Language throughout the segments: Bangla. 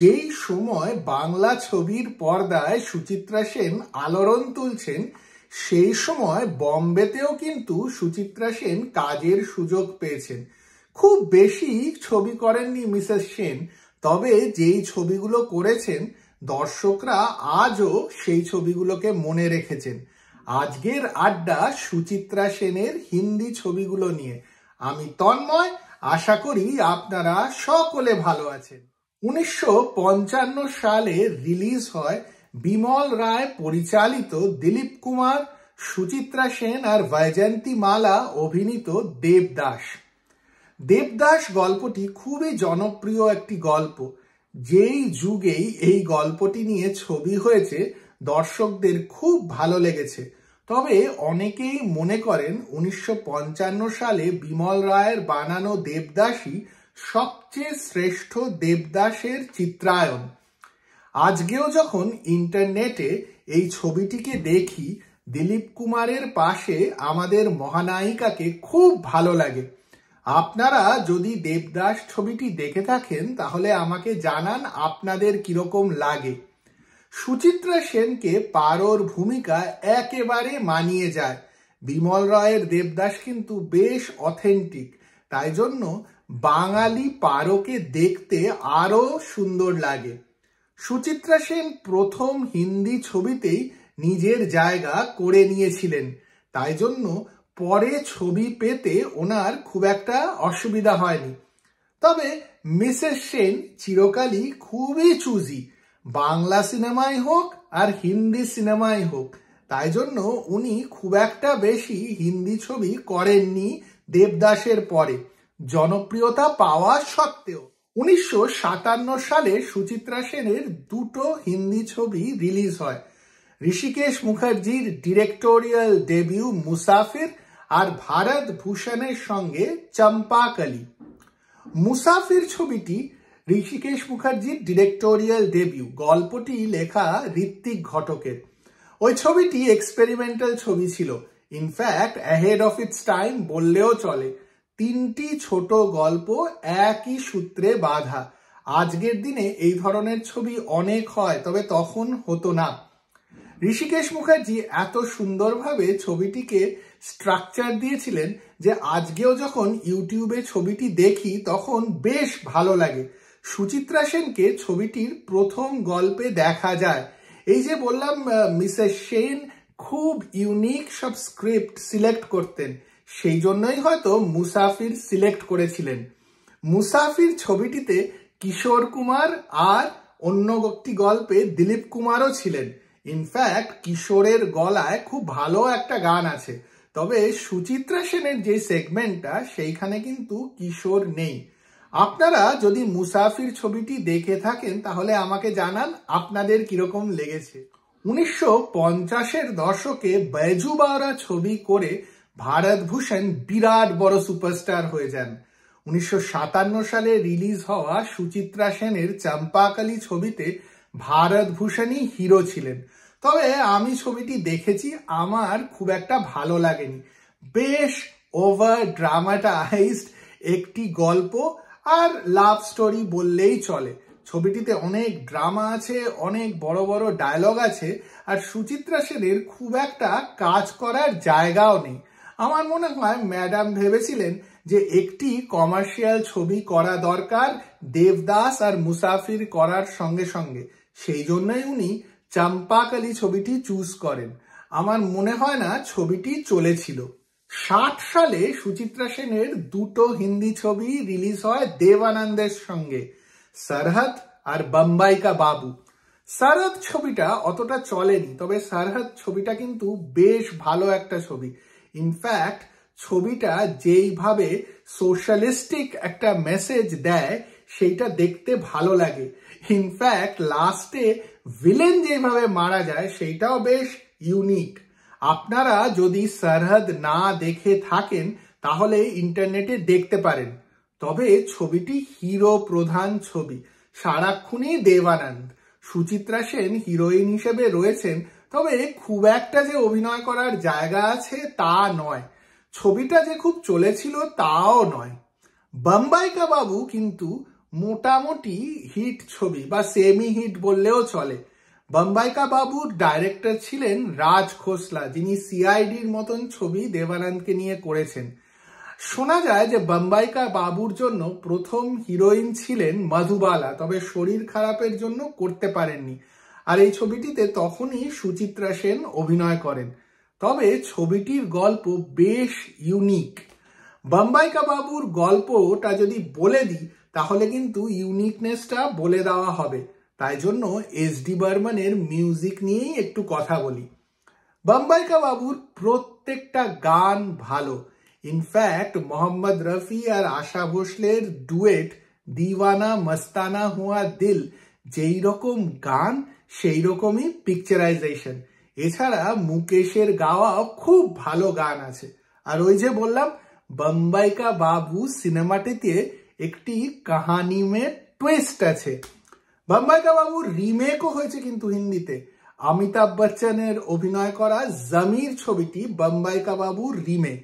যেই সময় বাংলা ছবির পর্দায় সুচিত্রা সেন আলোড়ন তুলছেন, সেই সময় বম্বেতেও কিন্তু সুচিত্রা সেন কাজের সুযোগ পেয়েছেন। খুব বেশি ছবি করেননি মিসেস সেন, তবে যেই ছবিগুলো করেছেন দর্শকরা আজও সেই ছবিগুলোকে মনে রেখেছেন। আজকের আড্ডা সুচিত্রা সেনের হিন্দি ছবিগুলো নিয়ে। আমি তন্ময়, আশা করি আপনারা সকলে ভালো আছেন। 1955 সালে রিলিজ হয় বিমল রায় পরিচালিত, দিলীপ কুমার, সুচিত্রা সেন আর বৈজয়ন্তী মালা অভিনীত দেবদাস। দেবদাস গল্পটি খুবই জনপ্রিয় একটি গল্প। যেই যুগেই এই গল্পটি নিয়ে ছবি হয়েছে দর্শকদের খুব ভালো লেগেছে। তবে অনেকেই মনে করেন 1955 সালে বিমল রায়ের বানানো দেবদাসই সবচেয়ে শ্রেষ্ঠ দেবদাসের চিত্রায়ন। আজকেও যখন ইন্টারনেটে এই ছবিটিকে দেখি, দিলীপ কুমারের পাশে আমাদের মহানায়িকাকে খুব ভালো লাগে। আপনারা যদি দেবদাস ছবিটি দেখে থাকেন তাহলে আমাকে জানান আপনাদের কিরকম লাগে। সুচিত্রা সেনকে পারোর ভূমিকা একেবারে মানিয়ে যায়। বিমল রায়ের দেবদাস কিন্তু বেশ অথেন্টিক, তাই জন্য বাঙালি পারোকে দেখতে আরো সুন্দর লাগে। সুচিত্রা সেন প্রথম হিন্দি ছবিতেই নিজের জায়গা করে নিয়েছিলেন, তাই জন্য পরে ছবি পেতে ওনার খুব একটা অসুবিধা হয়নি। তবে মিসেস সেন চিরকালই খুবই চুজি, বাংলা সিনেমাই হোক আর হিন্দি সিনেমাই হোক, তাই জন্য উনি খুব একটা বেশি হিন্দি ছবি করেননি দেবদাসের পরে, জনপ্রিয়তা পাওয়া সত্ত্বেও। 1957 সালে সুচিত্রা সেনের দুটো হিন্দি ছবি রিলিজ হয়। ঋষিকেশ মুখার্জির ডিরেক্টোরিয়াল ডেবিউ মুসাফির আর ভারত ভূষণের সঙ্গে চম্পাকলি। মুসাফির ছবিটি ঋষিকেশ মুখার্জির ডিরেক্টোরিয়াল ডেবিউ। গল্পটি লেখা ঋত্বিক ঘটকের। ওই ছবিটি এক্সপেরিমেন্টাল ছবি ছিল, in fact ahead of its time বললেও চলে। তিনটি ছোট গল্প একই সূত্রে বাঁধা। আজকের দিনে এই ধরনের ছবি অনেক হয়, তবে তখন হতো না। ঋষিকেশ মুখার্জি এত সুন্দরভাবে ছবিটিকে স্ট্রাকচার দিয়েছিলেন যে আজকেও যখন ইউটিউবে ছবিটি দেখি তখন বেশ ভালো লাগে। সুচিত্রা সেনকে ছবিটির প্রথম গল্পে দেখা যায়। এই যে বললাম মিসেস সেন খুব ইউনিক সব স্ক্রিপ্ট সিলেক্ট করতেন, সেই জন্যই হয়তো মুসাফির সিলেক্ট করেছিলেন। মুসাফির ছবিটিতে কিশোর কুমার আর অন্য একটি গল্পে দিলীপ কুমারও ছিলেন। ইনফ্যাক্ট কিশোরের গলায় খুব ভালো একটা গান আছে, তবে সুচিত্রা সেনের যে সেগমেন্টটা সেইখানে কিন্তু কিশোর নেই। আপনারা যদি মুসাফির ছবিটি দেখে থাকেন তাহলে আমাকে জানান আপনাদের কিরকম লেগেছে। 1950-এর দশকে बैजू बावरा ছবি করে ভারত ভূষণ বিরাট বড় সুপারস্টার হয়ে যান। 1957 সালে রিলিজ হওয়া সুচিত্রা সেনের চম্পাকলি ছবিতে ভারত ভূষণই হিরো ছিলেন। তবে আমি ছবিটি দেখেছি, আমার খুব একটা ভালো লাগেনি। বেশ ওভার ড্রামাটাইজড একটি গল্প আর লাভ স্টোরি বললেই চলে। ছবিটিতে অনেক ড্রামা আছে, অনেক বড় বড় ডায়লগ আছে, আর সুচিত্রা সেনের খুব একটা কাজ করার জায়গাও নেই। আমার মনে হয় ম্যাডাম ভেবেছিলেন যে একটি কমার্শিয়াল ছবি করা দরকার দেবদাস আর মুসাফির করার সঙ্গে সঙ্গে, সেই জন্যই উনি চম্পাকলি ছবিটি চুজ করেন। আমার মনে হয় না ছবিটি চলেছিল। 60 সালে সুচিত্রা সেনের দুটো হিন্দি ছবি রিলিজ হয় দেব আনন্দের সঙ্গে, সরহদ আর বোম্বাই কা বাবু। সরহদ ছবিটা অতটা চলেনি, তবে সরহদ ছবিটা কিন্তু বেশ ভালো একটা ছবি। ইনফ্যাক্ট ছবিটা যেইভাবে সোশ্যালিস্টিক একটা মেসেজ দেয় সেইটা দেখতে ভালো লাগে। ইনফ্যাক্ট লাস্টে ভিলেন যেভাবে মারা যায় সেইটাও বেশ ইউনিক। আপনারা যদি সরহদ না দেখে থাকেন তাহলে ইন্টারনেটে দেখতে পারেন। তবে ছবিটি হিরো প্রধান ছবি, সারাক্ষণই দেব আনন্দ। সুচিত্রা সেন হিরোইন হিসেবে রয়েছেন, তবে খুব একটা যে অভিনয় করার জায়গা আছে তা নয়। ছবিটা যে খুব চলেছিল তাও নয়। বোম্বাই কা বাবু কিন্তু মোটামুটি হিট ছবি বা সেমি হিট বললেও চলে। বম্বাই কা বাবুর ডাইরেক্টর ছিলেন রাজ খোসলা, যিনি সিআইডির মতন ছবি দেবানন্দকে নিয়ে করেছেন। শোনা যায় যে বম্বাই কা বাবুর জন্য প্রথম হিরোইন ছিলেন মধুবালা, তবে শরীর খারাপের জন্য করতে পারেননি। আর এই ছবিটিতে তখনই সুচিত্রা সেন অভিনয় করেন। তবে ছবিটির গল্প বেশ ইউনিক। বম্বাই কা বাবুর গল্পটা যদি বলে দিই তাহলে কিন্তু ইউনিকনেসটা বলে দেওয়া হবে, তাই জন্য এস.ডি. বর্মনের মিউজিক নিয়েই একটু কথা বলি। বম্বাই কা বাবুর প্রত্যেকটা গান ভালো। ইনফ্যাক্ট মোহাম্মদ রফি আর আশা ভোসলের ডুয়েট দিওয়ানা মস্তানা হুয়া দিল যেই রকম গান সেই রকমই পিকচারাইজেশন। এছাড়া মুকেশের গাওয়া খুব ভালো গান আছে। আর ওই যে বললাম বম্বাই কা বাবু সিনেমাটিতে একটি কাহানি মে টুইস্ট আছে। বম্বাই কা বাবুর রিমেকও হয়েছে কিন্তু হিন্দিতে। অমিতাভ বচ্চনের অভিনয় করা জমির ছবিটি বম্বাই কা বাবুর রিমেক।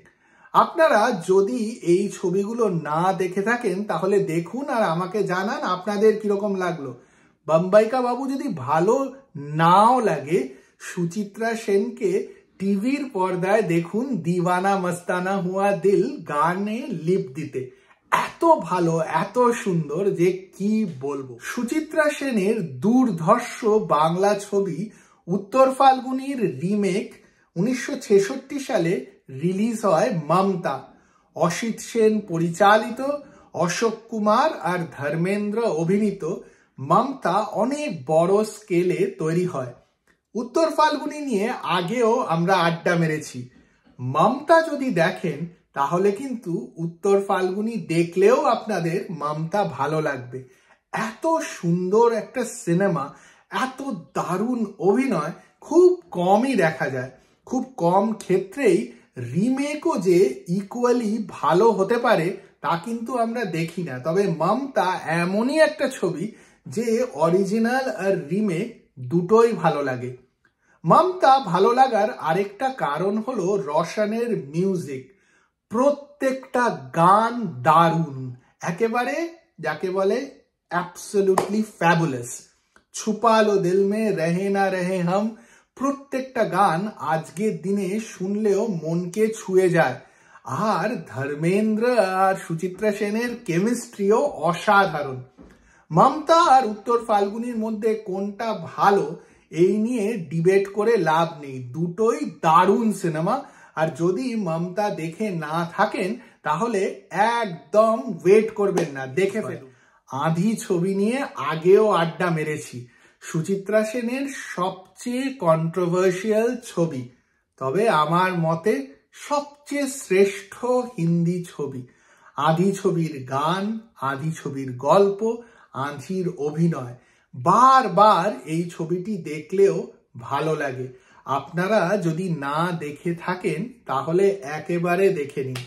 আপনারা যদি এই ছবিগুলো না দেখে থাকেন তাহলে দেখুন আর আমাকে জানান আপনাদের কিরকম লাগলো। বম্বাই কা বাবু যদি ভালো নাও লাগে, সুচিত্রা সেনকে টিভির পর্দায় দেখুন দিওয়ানা মস্তানা হুয়া দিল গানে লিপ দিতে। এত ভালো, এত সুন্দর যে কি বলবো। সুচিত্রা সেনের দুর্ধর্ষ বাংলা ছবি উত্তর ফাল্গুনির রিমেক 1966 সালে রিলিজ হয় মমতা। অসিত সেন পরিচালিত, অশোক কুমার আর ধর্মেন্দ্র অভিনীত মমতা অনেক বড় স্কেলে তৈরি হয়। উত্তর ফাল্গুনি নিয়ে আগেও আমরা আড্ডা মেরেছি। মমতা যদি দেখেন তাহলে কিন্তু উত্তর ফাল্গুনি দেখলেও আপনাদের মমতা ভালো লাগবে। এত সুন্দর একটা সিনেমা, এত দারুণ অভিনয় খুব কমই দেখা যায়। খুব কম ক্ষেত্রেই রিমেকও যে ইকুয়ালি ভালো হতে পারে তা কিন্তু আমরা দেখি না। তবে মমতা এমনই একটা ছবি যে অরিজিনাল আর রিমেক দুটোই ভালো লাগে। মমতা ভালো লাগার আরেকটা কারণ হলো রোশনের মিউজিক। প্রত্যেকটা গান দারুণ, একেবারে যাকে বলে অ্যাবসলিউটলি ফ্যাবুলাস। ছুপা লো দিল মে, রহে না রহে হাম, প্রত্যেকটা গান আজকের দিনে শুনলেও মনকে ছুঁয়ে যায়। আর ধর্মেন্দ্র আর সুচিত্রা সেনের কেমিস্ট্রিও অসাধারণ। মমতা আর উত্তর ফাল্গুনির মধ্যে কোনটা ভালো এই নিয়ে ডিবেট করে লাভ নেই, দুটোই দারুণ সিনেমা। আর যদি মমতা দেখে না থাকেন তাহলে একদম ওয়েট করবেন না, দেখে ফেলুন। আঁধি ছবি নিয়ে আগেও আড্ডা মেরেছি। সুচিত্রা সেনের সবচেয়ে কন্ট্রোভার্সিয়াল ছবি, তবে আমার মতে সবচেয়ে শ্রেষ্ঠ হিন্দি ছবি। আঁধি ছবির গান, আঁধি ছবির গল্প, আঁধির অভিনয়, বারবার এই ছবিটি দেখলেও ভালো লাগে। আপনারা যদি না দেখে থাকেন তাহলে একেবারে দেখে নিন।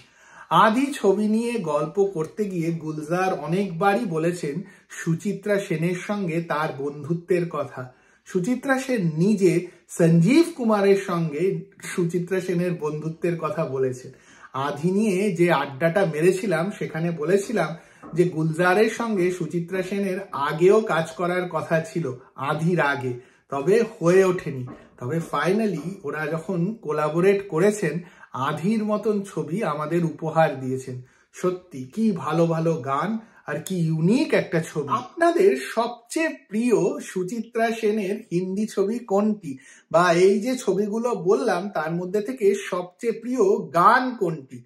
আঁধি ছবি নিয়ে গল্প করতে গিয়ে গুলজার অনেকবারই বলেছেন সুচিত্রা সেনের সঙ্গে তার বন্ধুত্বের কথা। সুচিত্রা সেন নিজে সঞ্জীব কুমারের সঙ্গে সুচিত্রা সেনের বন্ধুত্বের কথা বলেছেন। আঁধি নিয়ে যে আড্ডাটা মেরেছিলাম সেখানে বলেছিলাম যে গুলজারের সঙ্গে সুচিত্রা সেনের আগেও কাজ করার কথা ছিল আঁধির আগে, তবে হয়ে ওঠেনি। তবে ফাইনালি ওরা যখন কোলাবোরেট করেছেন আঁধির মতন ছবি আমাদের উপহার দিয়েছেন। সত্যি কি ভালো ভালো গান আর কি ইউনিক একটা ছবি। আপনাদের সবচেয়ে প্রিয় সুচিত্রা সেনের হিন্দি ছবি কোনটি, বা এই যে ছবিগুলো বললাম তার মধ্যে থেকে সবচেয়ে প্রিয় গান কোনটি,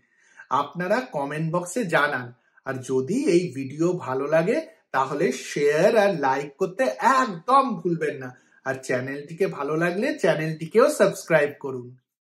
আপনারা কমেন্ট বক্সে জানান। আর যদি এই ভিডিও ভালো লাগে তাহলে শেয়ার আর লাইক করতে একদম ভুলবেন না। আর চ্যানেলটিকে ভালো লাগলে চ্যানেলটিকেও সাবস্ক্রাইব করুন।